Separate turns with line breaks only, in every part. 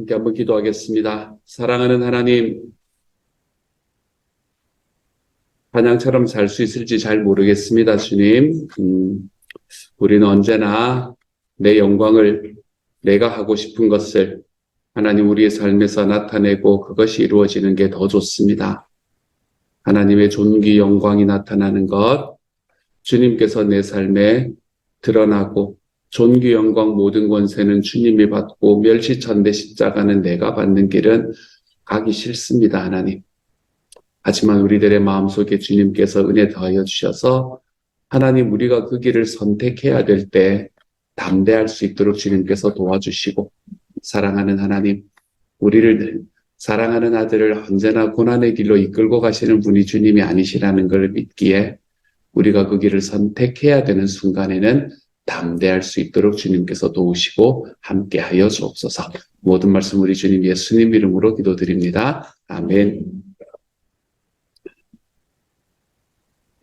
함께 한번 기도하겠습니다. 사랑하는 하나님, 반향처럼 살 수 있을지 잘 모르겠습니다, 주님. 우리는 언제나 내 영광을, 내가 하고 싶은 것을 하나님 우리의 삶에서 나타내고 그것이 이루어지는 게 더 좋습니다. 하나님의 존귀 영광이 나타나는 것, 주님께서 내 삶에 드러나고 존귀 영광 모든 권세는 주님이 받고 멸시천대 십자가는 내가 받는 길은 가기 싫습니다, 하나님. 하지만 우리들의 마음속에 주님께서 은혜 더하여 주셔서 하나님 우리가 그 길을 선택해야 될 때 담대할 수 있도록 주님께서 도와주시고, 사랑하는 하나님, 우리를 사랑하는 아들을 언제나 고난의 길로 이끌고 가시는 분이 주님이 아니시라는 걸 믿기에 우리가 그 길을 선택해야 되는 순간에는 담대할 수 있도록 주님께서 도우시고 함께하여 주옵소서. 모든 말씀 우리 주님 예수님 이름으로 기도드립니다. 아멘.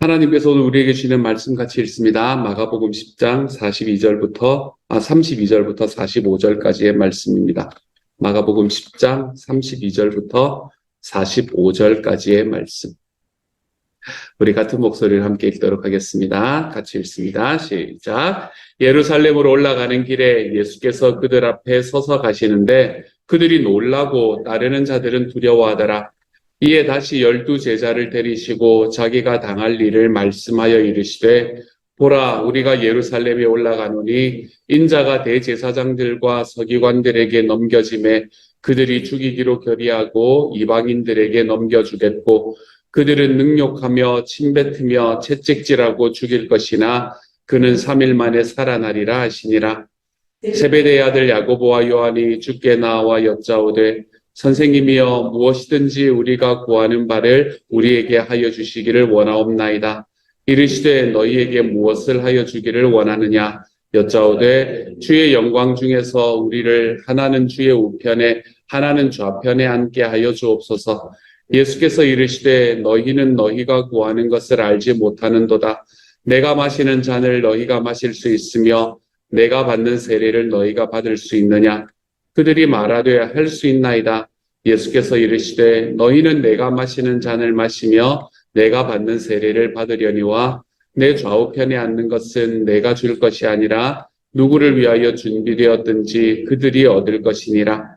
하나님께서 오늘 우리에게 주시는 말씀 같이 읽습니다. 마가복음 10장 32절부터 45절까지의 말씀입니다. 마가복음 10장 32절부터 45절까지의 말씀. 우리 같은 목소리를 함께 읽도록 하겠습니다. 같이 읽습니다. 시작. 예루살렘으로 올라가는 길에 예수께서 그들 앞에 서서 가시는데 그들이 놀라고 따르는 자들은 두려워하더라. 이에 다시 12 제자를 데리시고 자기가 당할 일을 말씀하여 이르시되, 보라, 우리가 예루살렘에 올라가노니 인자가 대제사장들과 서기관들에게 넘겨짐에 그들이 죽이기로 결의하고 이방인들에게 넘겨주겠고 그들은 능욕하며 침뱉으며 채찍질하고 죽일 것이나 그는 3일 만에 살아나리라 하시니라. 세베대의 아들 야고보와 요한이 주께 나와 여짜오되, 선생님이여, 무엇이든지 우리가 구하는 바를 우리에게 하여 주시기를 원하옵나이다. 이르시되, 너희에게 무엇을 하여 주기를 원하느냐? 여짜오되, 주의 영광 중에서 우리를 하나는 주의 우편에 하나는 좌편에 앉게 하여 주옵소서. 예수께서 이르시되, 너희는 너희가 구하는 것을 알지 못하는도다. 내가 마시는 잔을 너희가 마실 수 있으며 내가 받는 세례를 너희가 받을 수 있느냐? 그들이 말하되 할 수 있나이다. 예수께서 이르시되, 너희는 내가 마시는 잔을 마시며 내가 받는 세례를 받으려니와 내 좌우편에 앉는 것은 내가 줄 것이 아니라 누구를 위하여 준비되었든지 그들이 얻을 것이니라.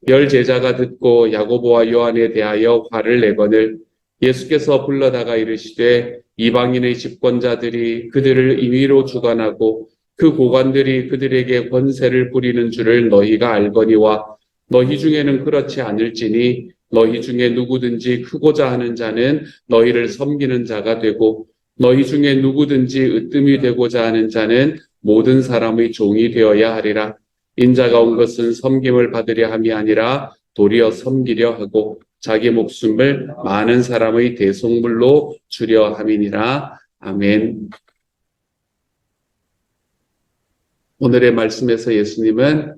10 제자가 듣고 야고보와 요한에 대하여 화를 내거늘 예수께서 불러다가 이르시되, 이방인의 집권자들이 그들을 임의로 주관하고 그 고관들이 그들에게 권세를 부리는 줄을 너희가 알거니와 너희 중에는 그렇지 않을지니 너희 중에 누구든지 크고자 하는 자는 너희를 섬기는 자가 되고 너희 중에 누구든지 으뜸이 되고자 하는 자는 모든 사람의 종이 되어야 하리라. 인자가 온 것은 섬김을 받으려 함이 아니라 도리어 섬기려 하고 자기 목숨을 많은 사람의 대속물로 주려 함이니라. 아멘. 오늘의 말씀에서 예수님은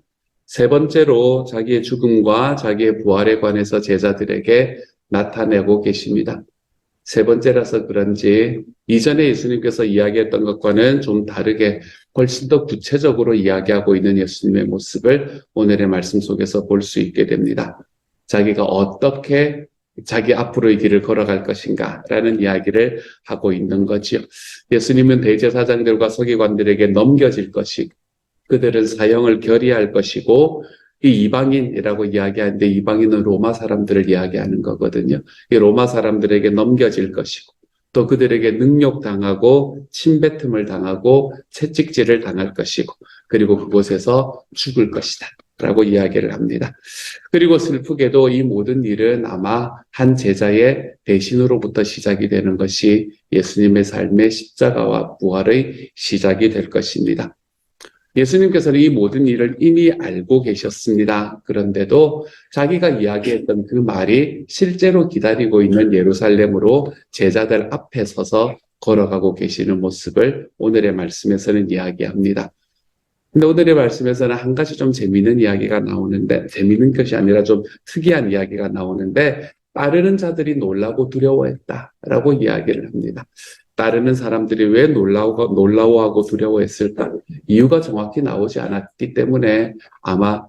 세 번째로 자기의 죽음과 자기의 부활에 관해서 제자들에게 나타내고 계십니다. 세 번째라서 그런지 이전에 예수님께서 이야기했던 것과는 좀 다르게 훨씬 더 구체적으로 이야기하고 있는 예수님의 모습을 오늘의 말씀 속에서 볼 수 있게 됩니다. 자기가 어떻게 자기 앞으로의 길을 걸어갈 것인가 라는 이야기를 하고 있는 거지요. 예수님은 대제사장들과 서기관들에게 넘겨질 것이고 그들은 사형을 결의할 것이고 이 이방인이라고 이야기하는데 이방인은 로마 사람들을 이야기하는 거거든요. 이 로마 사람들에게 넘겨질 것이고 또 그들에게 능욕당하고 침뱉음을 당하고 채찍질을 당할 것이고 그리고 그곳에서 죽을 것이다 라고 이야기를 합니다. 그리고 슬프게도 이 모든 일은 아마 한 제자의 대신으로부터 시작이 되는 것이 예수님의 삶의 십자가와 부활의 시작이 될 것입니다. 예수님께서는 이 모든 일을 이미 알고 계셨습니다. 그런데도 자기가 이야기했던 그 말이 실제로 기다리고 있는 예루살렘으로 제자들 앞에 서서 걸어가고 계시는 모습을 오늘의 말씀에서는 이야기합니다. 근데 오늘의 말씀에서는 한 가지 좀 재미있는 이야기가 나오는데, 재미있는 것이 아니라 좀 특이한 이야기가 나오는데, 따르는 자들이 놀라고 두려워했다라고 이야기를 합니다. 따르는 사람들이 왜 놀라워하고 두려워했을까? 이유가 정확히 나오지 않았기 때문에 아마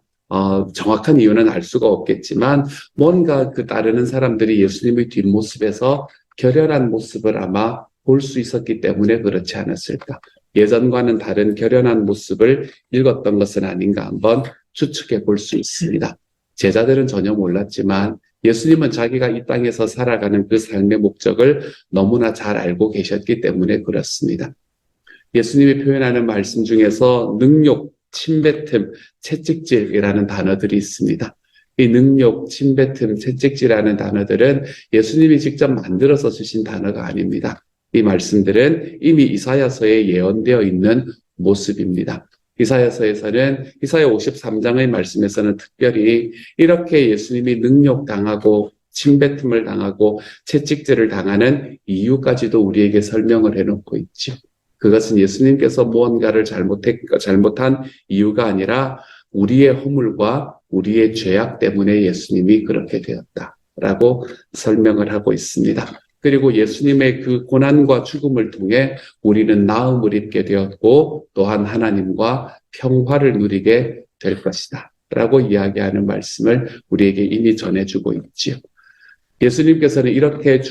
정확한 이유는 알 수가 없겠지만 뭔가 그 따르는 사람들이 예수님의 뒷모습에서 결연한 모습을 아마 볼 수 있었기 때문에 그렇지 않았을까. 예전과는 다른 결연한 모습을 읽었던 것은 아닌가 한번 추측해 볼 수 있습니다. 제자들은 전혀 몰랐지만 예수님은 자기가 이 땅에서 살아가는 그 삶의 목적을 너무나 잘 알고 계셨기 때문에 그렇습니다. 예수님이 표현하는 말씀 중에서 능욕, 침뱉음, 채찍질이라는 단어들이 있습니다. 이 능욕, 침뱉음, 채찍질이라는 단어들은 예수님이 직접 만들어서 쓰신 단어가 아닙니다. 이 말씀들은 이미 이사야서에 예언되어 있는 모습입니다. 이사야서에서는 이사야 53장의 말씀에서는 특별히 이렇게 예수님이 능욕당하고 침뱉음을 당하고 채찍질을 당하는 이유까지도 우리에게 설명을 해놓고 있죠. 그것은 예수님께서 무언가를 잘못한 이유가 아니라 우리의 허물과 우리의 죄악 때문에 예수님이 그렇게 되었다라고 설명을 하고 있습니다. 그리고 예수님의 그 고난과 죽음을 통해 우리는 나음을 입게 되었고 또한 하나님과 평화를 누리게 될 것이다 라고 이야기하는 말씀을 우리에게 이미 전해주고 있지요. 예수님께서는 이렇게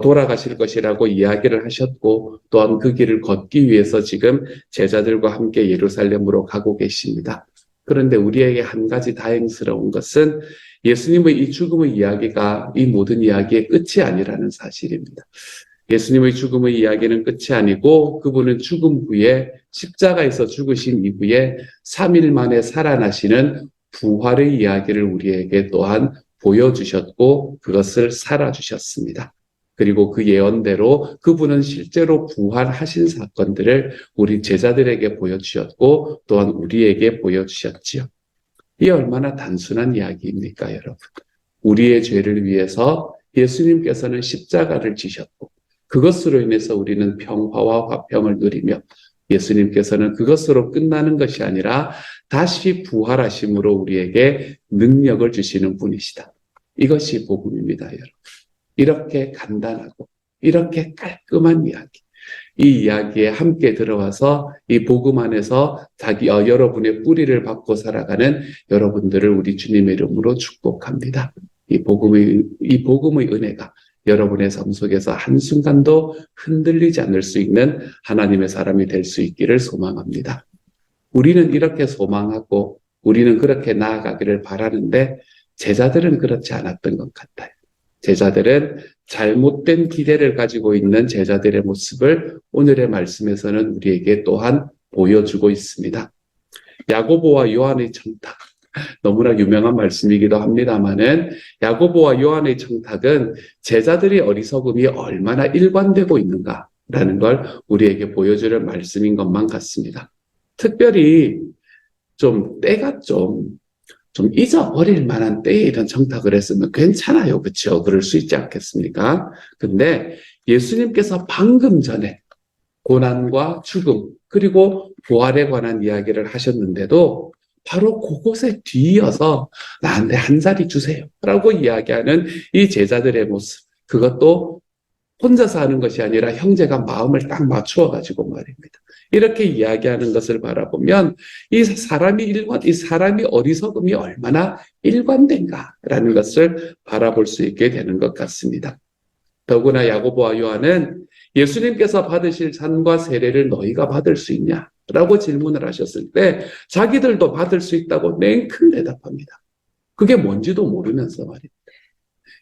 돌아가실 것이라고 이야기를 하셨고 또한 그 길을 걷기 위해서 지금 제자들과 함께 예루살렘으로 가고 계십니다. 그런데 우리에게 한 가지 다행스러운 것은 예수님의 이 죽음의 이야기가 이 모든 이야기의 끝이 아니라는 사실입니다. 예수님의 죽음의 이야기는 끝이 아니고 그분은 죽음 후에 십자가에서 죽으신 이후에 3일 만에 살아나시는 부활의 이야기를 우리에게 또한 보여주셨고 그것을 살아주셨습니다. 그리고 그 예언대로 그분은 실제로 부활하신 사건들을 우리 제자들에게 보여주셨고 또한 우리에게 보여주셨지요. 이 얼마나 단순한 이야기입니까, 여러분? 우리의 죄를 위해서 예수님께서는 십자가를 지셨고 그것으로 인해서 우리는 평화와 화평을 누리며 예수님께서는 그것으로 끝나는 것이 아니라 다시 부활하심으로 우리에게 능력을 주시는 분이시다. 이것이 복음입니다, 여러분. 이렇게 간단하고 이렇게 깔끔한 이야기. 이 이야기에 함께 들어와서 이 복음 안에서 여러분의 뿌리를 받고 살아가는 여러분들을 우리 주님의 이름으로 축복합니다. 이 복음의 은혜가 여러분의 삶 속에서 한순간도 흔들리지 않을 수 있는 하나님의 사람이 될 수 있기를 소망합니다. 우리는 이렇게 소망하고 우리는 그렇게 나아가기를 바라는데 제자들은 그렇지 않았던 것 같아요. 제자들은 잘못된 기대를 가지고 있는 제자들의 모습을 오늘의 말씀에서는 우리에게 또한 보여주고 있습니다. 야고보와 요한의 청탁, 너무나 유명한 말씀이기도 합니다마는 야고보와 요한의 청탁은 제자들의 어리석음이 얼마나 일관되고 있는가라는 걸 우리에게 보여주는 말씀인 것만 같습니다. 특별히 좀 때가 좀 잊어버릴 만한 때에 이런 청탁을 했으면 괜찮아요. 그렇죠? 그럴 수 있지 않겠습니까? 근데 예수님께서 방금 전에 고난과 죽음 그리고 부활에 관한 이야기를 하셨는데도 바로 그곳에 뒤이어서 나한테 한 자리 주세요 라고 이야기하는 이 제자들의 모습, 그것도 혼자서 하는 것이 아니라 형제가 마음을 딱 맞추어 가지고 말입니다. 이렇게 이야기하는 것을 바라보면 이 사람이 어리석음이 얼마나 일관된가라는 것을 바라볼 수 있게 되는 것 같습니다. 더구나 야고보와 요한은 예수님께서 받으실 산과 세례를 너희가 받을 수 있냐? 라고 질문을 하셨을 때 자기들도 받을 수 있다고 냉큼 대답합니다. 그게 뭔지도 모르면서 말입니다.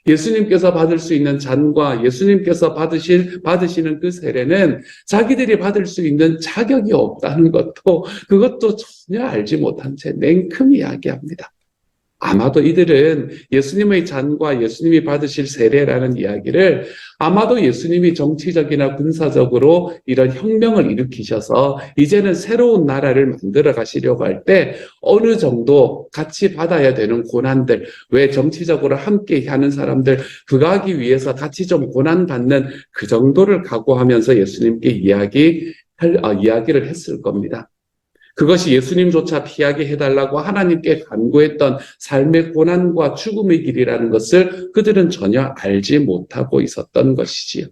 예수님께서 받을 수 있는 잔과 예수님께서 받으시는 그 세례는 자기들이 받을 수 있는 자격이 없다는 것도 그것도 전혀 알지 못한 채 냉큼 이야기합니다. 아마도 이들은 예수님의 잔과 예수님이 받으실 세례라는 이야기를 아마도 예수님이 정치적이나 군사적으로 이런 혁명을 일으키셔서 이제는 새로운 나라를 만들어 가시려고 할 때 어느 정도 같이 받아야 되는 고난들, 왜 정치적으로 함께 하는 사람들 그거 하기 위해서 같이 좀 고난받는 그 정도를 각오하면서 예수님께 이야기를 했을 겁니다. 그것이 예수님조차 피하게 해달라고 하나님께 간구했던 삶의 고난과 죽음의 길이라는 것을 그들은 전혀 알지 못하고 있었던 것이지요.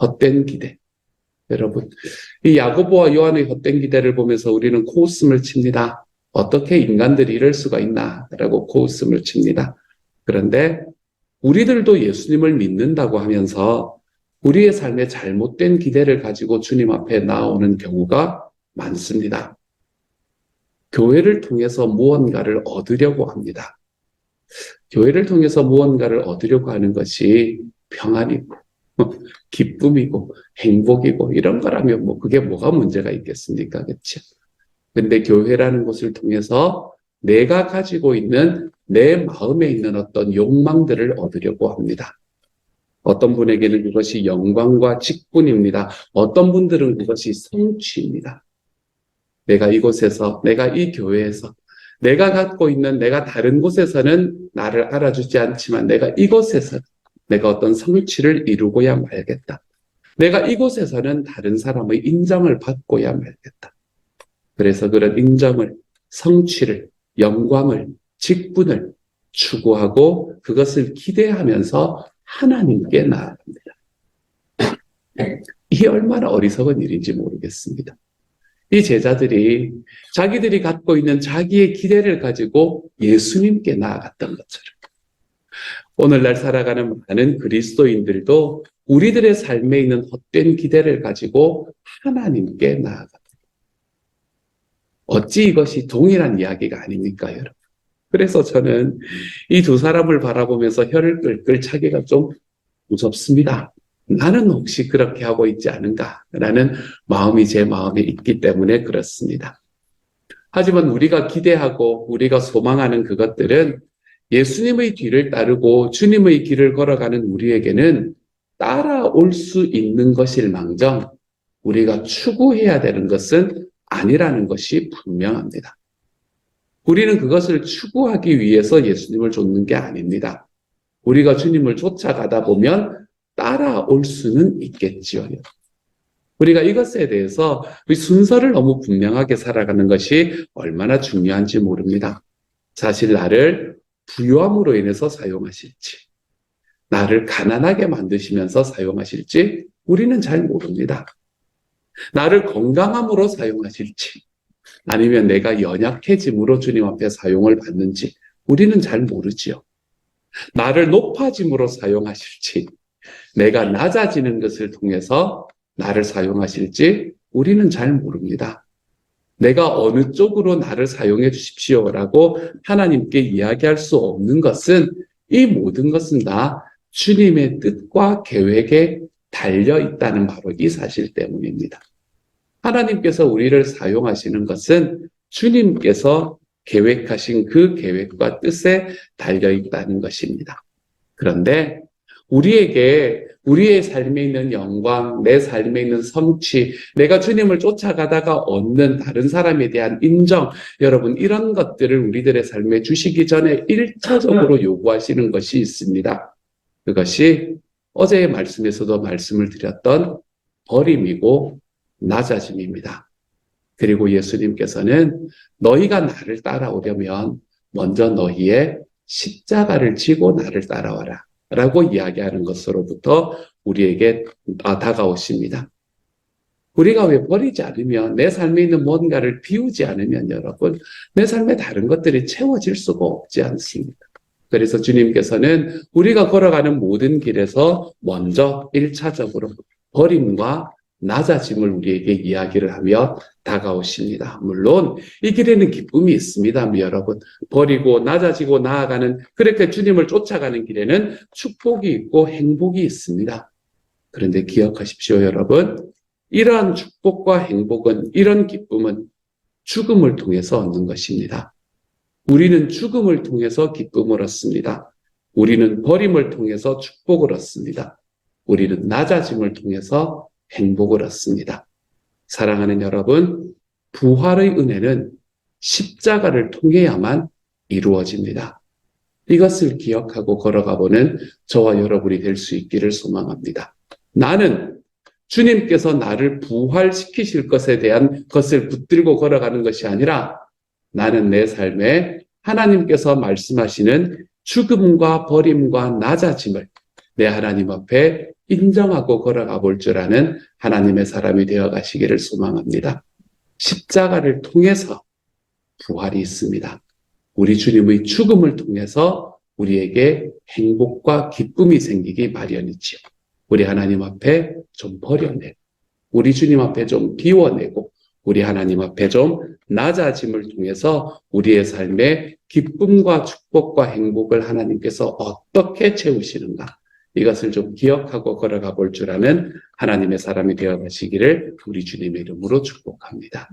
헛된 기대. 여러분, 이 야고보와 요한의 헛된 기대를 보면서 우리는 코웃음을 칩니다. 어떻게 인간들이 이럴 수가 있나라고 코웃음을 칩니다. 그런데 우리들도 예수님을 믿는다고 하면서 우리의 삶에 잘못된 기대를 가지고 주님 앞에 나오는 경우가 많습니다. 교회를 통해서 무언가를 얻으려고 합니다. 교회를 통해서 무언가를 얻으려고 하는 것이 평안이고 기쁨이고 행복이고 이런 거라면 그게 뭐가 문제가 있겠습니까? 그렇죠? 근데 교회라는 곳을 통해서 내가 가지고 있는 내 마음에 있는 어떤 욕망들을 얻으려고 합니다. 어떤 분에게는 그것이 영광과 직분입니다. 어떤 분들은 그것이 성취입니다. 내가 이곳에서, 내가 이 교회에서, 내가 갖고 있는 내가 다른 곳에서는 나를 알아주지 않지만 내가 이곳에서 내가 어떤 성취를 이루고야 말겠다. 내가 이곳에서는 다른 사람의 인정을 받고야 말겠다. 그래서 그런 인정을, 성취를, 영광을, 직분을 추구하고 그것을 기대하면서 하나님께 나아갑니다. 이게 얼마나 어리석은 일인지 모르겠습니다. 이 제자들이 자기들이 갖고 있는 자기의 기대를 가지고 예수님께 나아갔던 것처럼 오늘날 살아가는 많은 그리스도인들도 우리들의 삶에 있는 헛된 기대를 가지고 하나님께 나아갑니다. 어찌 이것이 동일한 이야기가 아닙니까, 여러분? 그래서 저는 이 두 사람을 바라보면서 혀를 끌끌 차기가 좀 무섭습니다. 나는 혹시 그렇게 하고 있지 않은가라는 마음이 제 마음에 있기 때문에 그렇습니다. 하지만 우리가 기대하고 우리가 소망하는 그것들은 예수님의 뒤를 따르고 주님의 길을 걸어가는 우리에게는 따라올 수 있는 것일망정 우리가 추구해야 되는 것은 아니라는 것이 분명합니다. 우리는 그것을 추구하기 위해서 예수님을 좇는 게 아닙니다. 우리가 주님을 쫓아가다 보면 따라올 수는 있겠지요. 우리가 이것에 대해서 우리 순서를 너무 분명하게 살아가는 것이 얼마나 중요한지 모릅니다. 사실 나를 부유함으로 인해서 사용하실지, 나를 가난하게 만드시면서 사용하실지 우리는 잘 모릅니다. 나를 건강함으로 사용하실지, 아니면 내가 연약해짐으로 주님 앞에 사용을 받는지 우리는 잘 모르지요. 나를 높아짐으로 사용하실지, 내가 낮아지는 것을 통해서 나를 사용하실지 우리는 잘 모릅니다. 내가 어느 쪽으로 나를 사용해 주십시오라고 하나님께 이야기할 수 없는 것은 이 모든 것은 다 주님의 뜻과 계획에 달려 있다는 바로 이 사실 때문입니다. 하나님께서 우리를 사용하시는 것은 주님께서 계획하신 그 계획과 뜻에 달려 있다는 것입니다. 그런데 우리에게 우리의 삶에 있는 영광, 내 삶에 있는 성취, 내가 주님을 쫓아가다가 얻는 다른 사람에 대한 인정, 여러분 이런 것들을 우리들의 삶에 주시기 전에 1차적으로 요구하시는 것이 있습니다. 그것이 어제의 말씀에서도 말씀을 드렸던 버림이고 낮아짐입니다. 그리고 예수님께서는 너희가 나를 따라오려면 먼저 너희의 십자가를 지고 나를 따라와라 라고 이야기하는 것으로부터 우리에게 다가오십니다. 우리가 왜 버리지 않으면, 내 삶에 있는 뭔가를 비우지 않으면 여러분, 내 삶에 다른 것들이 채워질 수가 없지 않습니다. 그래서 주님께서는 우리가 걸어가는 모든 길에서 먼저 1차적으로 버림과 낮아짐을 우리에게 이야기를 하며 다가오십니다. 물론 이 길에는 기쁨이 있습니다. 여러분, 버리고 낮아지고 나아가는, 그렇게 주님을 쫓아가는 길에는 축복이 있고 행복이 있습니다. 그런데 기억하십시오, 여러분. 이러한 축복과 행복은, 이런 기쁨은 죽음을 통해서 얻는 것입니다. 우리는 죽음을 통해서 기쁨을 얻습니다. 우리는 버림을 통해서 축복을 얻습니다. 우리는 낮아짐을 통해서 행복을 얻습니다. 사랑하는 여러분, 부활의 은혜는 십자가를 통해야만 이루어집니다. 이것을 기억하고 걸어가보는 저와 여러분이 될 수 있기를 소망합니다. 나는 주님께서 나를 부활시키실 것에 대한 것을 붙들고 걸어가는 것이 아니라 나는 내 삶에 하나님께서 말씀하시는 죽음과 버림과 낮아짐을 내 하나님 앞에 인정하고 걸어가 볼 줄 아는 하나님의 사람이 되어 가시기를 소망합니다. 십자가를 통해서 부활이 있습니다. 우리 주님의 죽음을 통해서 우리에게 행복과 기쁨이 생기기 마련이지요. 우리 하나님 앞에 좀 버려내고, 우리 주님 앞에 좀 비워내고, 우리 하나님 앞에 좀 낮아짐을 통해서 우리의 삶에 기쁨과 축복과 행복을 하나님께서 어떻게 채우시는가, 이것을 좀 기억하고 걸어가 볼 줄 아는 하나님의 사람이 되어 가시기를 우리 주님의 이름으로 축복합니다.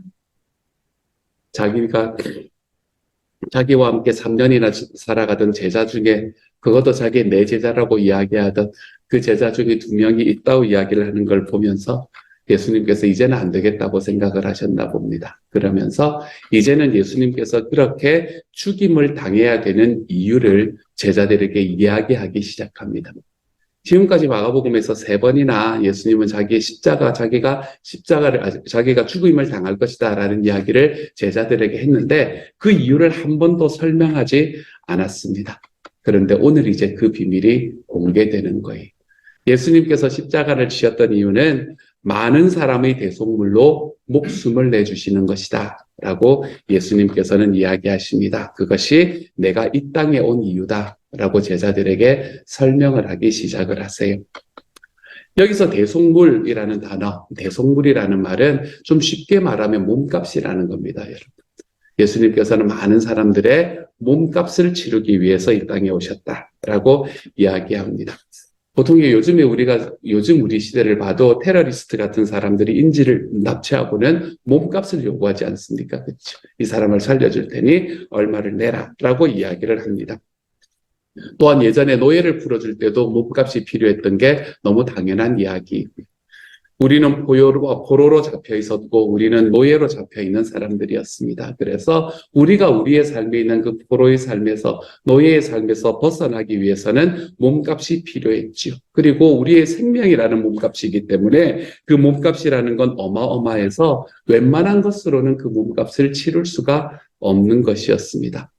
자기와 함께 3년이나 살아가던 제자 중에, 그것도 자기 내 제자라고 이야기하던 그 제자 중에 2명이 있다고 이야기를 하는 걸 보면서 예수님께서 이제는 안 되겠다고 생각을 하셨나 봅니다. 그러면서 이제는 예수님께서 그렇게 죽임을 당해야 되는 이유를 제자들에게 이야기하기 시작합니다. 지금까지 마가복음에서 3번이나 예수님은 자기가 죽임을 당할 것이다 라는 이야기를 제자들에게 했는데 그 이유를 한 번도 설명하지 않았습니다. 그런데 오늘 이제 그 비밀이 공개되는 거예요. 예수님께서 십자가를 지셨던 이유는 많은 사람의 대속물로 목숨을 내주시는 것이다 라고 예수님께서는 이야기하십니다. 그것이 내가 이 땅에 온 이유다 라고 제자들에게 설명을 하기 시작을 하세요. 여기서 대속물이라는 단어, 대속물이라는 말은 좀 쉽게 말하면 몸값이라는 겁니다, 여러분. 예수님께서는 많은 사람들의 몸값을 치르기 위해서 이 땅에 오셨다라고 이야기합니다. 보통 요즘 우리 시대를 봐도 테러리스트 같은 사람들이 인질을 납치하고는 몸값을 요구하지 않습니까? 그렇죠? 이 사람을 살려줄 테니 얼마를 내라라고 이야기를 합니다. 또한 예전에 노예를 풀어줄 때도 몸값이 필요했던 게 너무 당연한 이야기이고요. 우리는 포로로 잡혀 있었고 우리는 노예로 잡혀 있는 사람들이었습니다. 그래서 우리가 우리의 삶에 있는 그 포로의 삶에서, 노예의 삶에서 벗어나기 위해서는 몸값이 필요했지요. 그리고 우리의 생명이라는 몸값이기 때문에 그 몸값이라는 건 어마어마해서 웬만한 것으로는 그 몸값을 치를 수가 없는 것이었습니다.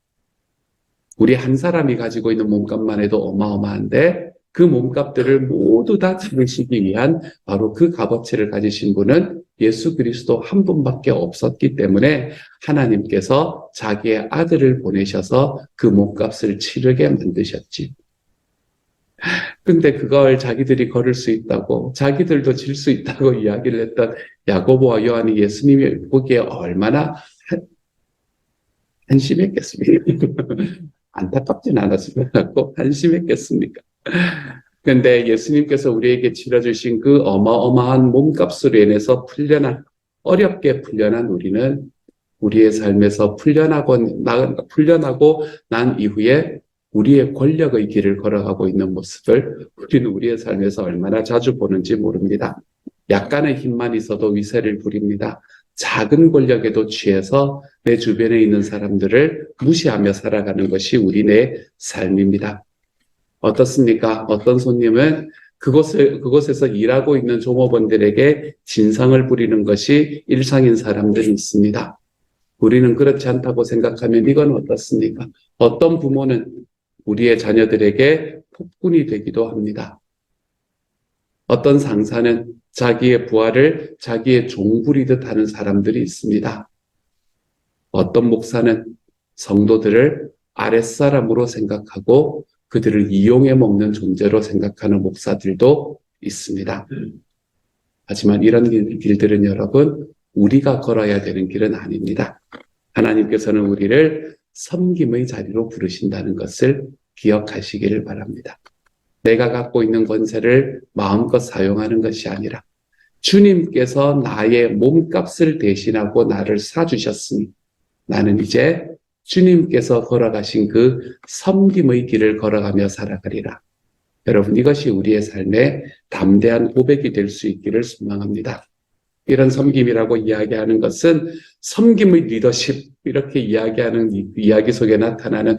우리 한 사람이 가지고 있는 몸값만 해도 어마어마한데 그 몸값들을 모두 다 치르시기 위한 바로 그 값어치를 가지신 분은 예수 그리스도 한 분밖에 없었기 때문에 하나님께서 자기의 아들을 보내셔서 그 몸값을 치르게 만드셨지. 근데 그걸 자기들이 걸을 수 있다고, 자기들도 질 수 있다고 이야기를 했던 야고보와 요한이 예수님이 보기에 얼마나 한심했겠습니까? 안타깝진 않았을 것 같고 한심했겠습니까? 그런데 예수님께서 우리에게 치러주신 그 어마어마한 몸값으로 인해서 어렵게 풀려난 우리는 우리의 삶에서 풀려나고 난 이후에 우리의 권력의 길을 걸어가고 있는 모습을 우리는 우리의 삶에서 얼마나 자주 보는지 모릅니다. 약간의 힘만 있어도 위세를 부립니다. 작은 권력에도 취해서 내 주변에 있는 사람들을 무시하며 살아가는 것이 우리의 삶입니다. 어떻습니까? 어떤 손님은 그곳에서 일하고 있는 종업원들에게 진상을 부리는 것이 일상인 사람들이 있습니다. 우리는 그렇지 않다고 생각하면 이건 어떻습니까? 어떤 부모는 우리의 자녀들에게 폭군이 되기도 합니다. 어떤 상사는 자기의 부하를 자기의 종 부리듯 하는 사람들이 있습니다. 어떤 목사는 성도들을 아랫사람으로 생각하고 그들을 이용해 먹는 존재로 생각하는 목사들도 있습니다. 하지만 이런 길들은 여러분, 우리가 걸어야 되는 길은 아닙니다. 하나님께서는 우리를 섬김의 자리로 부르신다는 것을 기억하시기를 바랍니다. 내가 갖고 있는 권세를 마음껏 사용하는 것이 아니라 주님께서 나의 몸값을 대신하고 나를 사주셨으니 나는 이제 주님께서 걸어가신 그 섬김의 길을 걸어가며 살아가리라. 여러분, 이것이 우리의 삶의 담대한 고백이 될 수 있기를 소망합니다. 이런 섬김이라고 이야기하는 것은 섬김의 리더십, 이렇게 이야기하는 이야기 속에 나타나는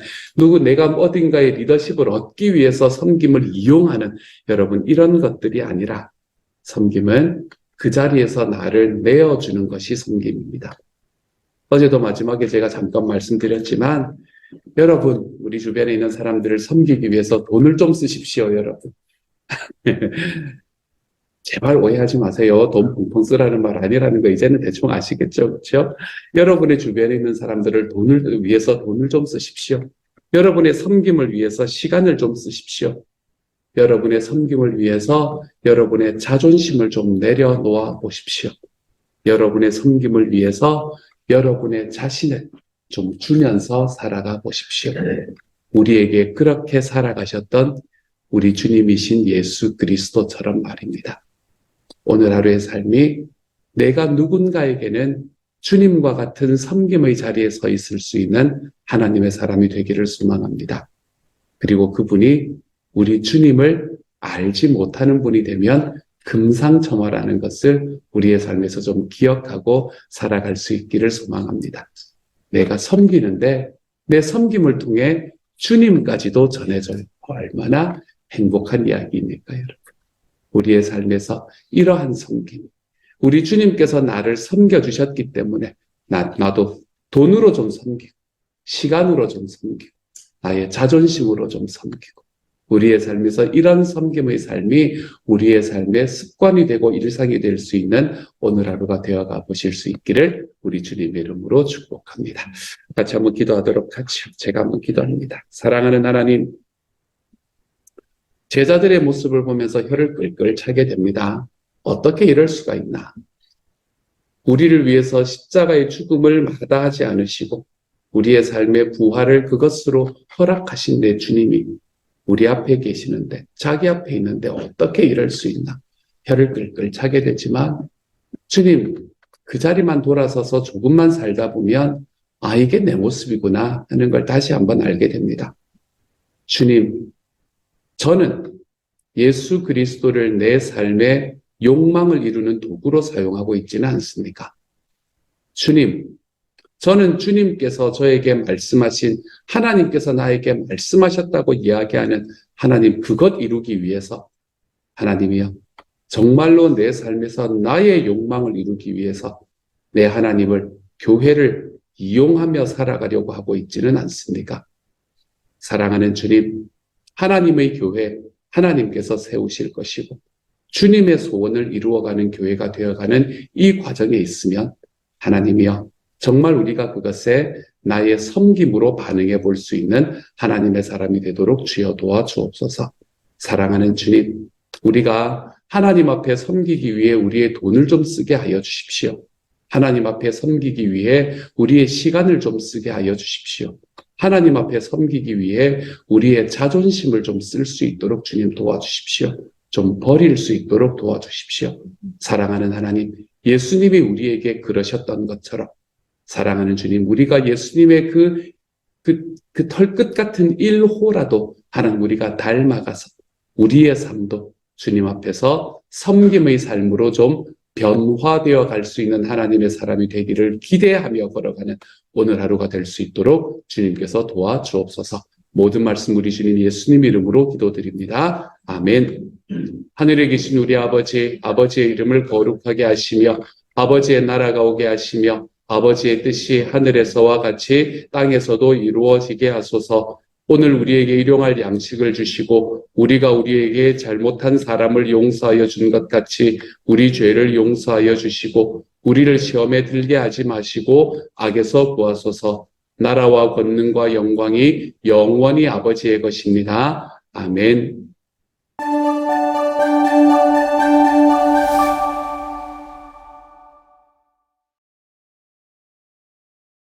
내가 어딘가의 리더십을 얻기 위해서 섬김을 이용하는, 여러분, 이런 것들이 아니라 섬김은 그 자리에서 나를 내어주는 것이 섬김입니다. 어제도 마지막에 제가 잠깐 말씀드렸지만 여러분, 우리 주변에 있는 사람들을 섬기기 위해서 돈을 좀 쓰십시오, 여러분. 제발 오해하지 마세요. 돈 펑펑 쓰라는 말 아니라는 거 이제는 대충 아시겠죠? 그렇죠? 여러분의 주변에 있는 사람들을 돈을 위해서 돈을 좀 쓰십시오. 여러분의 섬김을 위해서 시간을 좀 쓰십시오. 여러분의 섬김을 위해서 여러분의 자존심을 좀 내려놓아 보십시오. 여러분의 섬김을 위해서 여러분의 자신을 좀 주면서 살아가 보십시오. 우리에게 그렇게 살아가셨던 우리 주님이신 예수 그리스도처럼 말입니다. 오늘 하루의 삶이 내가 누군가에게는 주님과 같은 섬김의 자리에 서 있을 수 있는 하나님의 사람이 되기를 소망합니다. 그리고 그분이 우리 주님을 알지 못하는 분이 되면 금상첨화라는 것을 우리의 삶에서 좀 기억하고 살아갈 수 있기를 소망합니다. 내가 섬기는데 내 섬김을 통해 주님까지도 전해져요. 얼마나 행복한 이야기입니까, 여러분? 우리의 삶에서 이러한 섬김, 우리 주님께서 나를 섬겨주셨기 때문에 나도 돈으로 좀 섬기고 시간으로 좀 섬기고 나의 자존심으로 좀 섬기고 우리의 삶에서 이런 섬김의 삶이 우리의 삶의 습관이 되고 일상이 될 수 있는 오늘 하루가 되어가 보실 수 있기를 우리 주님의 이름으로 축복합니다. 같이 한번 기도하도록 하죠. 제가 한번 기도합니다. 사랑하는 하나님, 제자들의 모습을 보면서 혀를 끌끌 차게 됩니다. 어떻게 이럴 수가 있나? 우리를 위해서 십자가의 죽음을 마다하지 않으시고 우리의 삶의 부활을 그것으로 허락하신 내 주님이 우리 앞에 계시는데 자기 앞에 있는데 어떻게 이럴 수 있나? 혀를 끌끌 차게 되지만 주님 그 자리만 돌아서서 조금만 살다 보면 아 이게 내 모습이구나 하는 걸 다시 한번 알게 됩니다. 주님 저는 예수 그리스도를 내 삶의 욕망을 이루는 도구로 사용하고 있지는 않습니까? 주님, 저는 주님께서 저에게 말씀하신 하나님께서 나에게 말씀하셨다고 이야기하는 하나님 그것 이루기 위해서 하나님이여 정말로 내 삶에서 나의 욕망을 이루기 위해서 내 하나님을 교회를 이용하며 살아가려고 하고 있지는 않습니까? 사랑하는 주님, 하나님의 교회 하나님께서 세우실 것이고 주님의 소원을 이루어가는 교회가 되어가는 이 과정에 있으면 하나님이여 정말 우리가 그것에 나의 섬김으로 반응해 볼 수 있는 하나님의 사람이 되도록 주여 도와주옵소서. 사랑하는 주님, 우리가 하나님 앞에 섬기기 위해 우리의 돈을 좀 쓰게 하여 주십시오. 하나님 앞에 섬기기 위해 우리의 시간을 좀 쓰게 하여 주십시오. 하나님 앞에 섬기기 위해 우리의 자존심을 좀 쓸 수 있도록 주님 도와주십시오. 좀 버릴 수 있도록 도와주십시오. 사랑하는 하나님, 예수님이 우리에게 그러셨던 것처럼 사랑하는 주님, 우리가 예수님의 그 털끝 같은 1호라도 하나님 우리가 닮아가서 우리의 삶도 주님 앞에서 섬김의 삶으로 좀 변화되어 갈 수 있는 하나님의 사람이 되기를 기대하며 걸어가는 오늘 하루가 될 수 있도록 주님께서 도와주옵소서. 모든 말씀 우리 주님 예수님 이름으로 기도드립니다. 아멘. 하늘에 계신 우리 아버지, 아버지의 이름을 거룩하게 하시며 아버지의 나라가 오게 하시며 아버지의 뜻이 하늘에서와 같이 땅에서도 이루어지게 하소서. 오늘 우리에게 일용할 양식을 주시고 우리가 우리에게 잘못한 사람을 용서하여 준 것 같이 우리 죄를 용서하여 주시고 우리를 시험에 들게 하지 마시고 악에서 구하소서. 나라와 권능과 영광이 영원히 아버지의 것입니다. 아멘.